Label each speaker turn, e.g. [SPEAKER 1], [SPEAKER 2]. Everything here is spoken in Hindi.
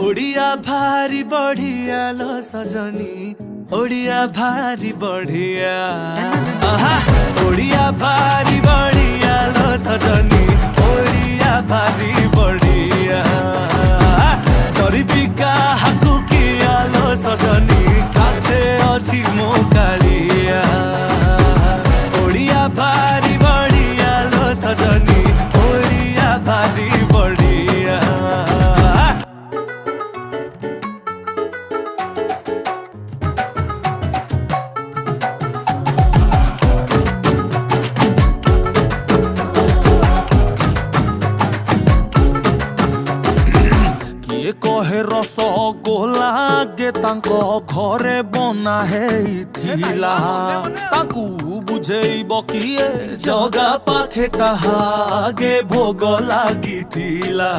[SPEAKER 1] ओडिया भारी बढ़िया लो सजनी ओडिया भारी बढ़िया ओडिया भारी बढ़िया लो सजनी ओडिया भारी बढ़िया तोरी बिका हाकु किया लो सजनी खाते अछि मो कालिया ओडिया भारी बढ़िया लो सजनी ओडिया भारी बढ़िया किए कहे रस गोला गे तांको घरे बना हेइथिला तांकु बुझेइब किए जगा पाखे ताहा गे भोग लागिथिला।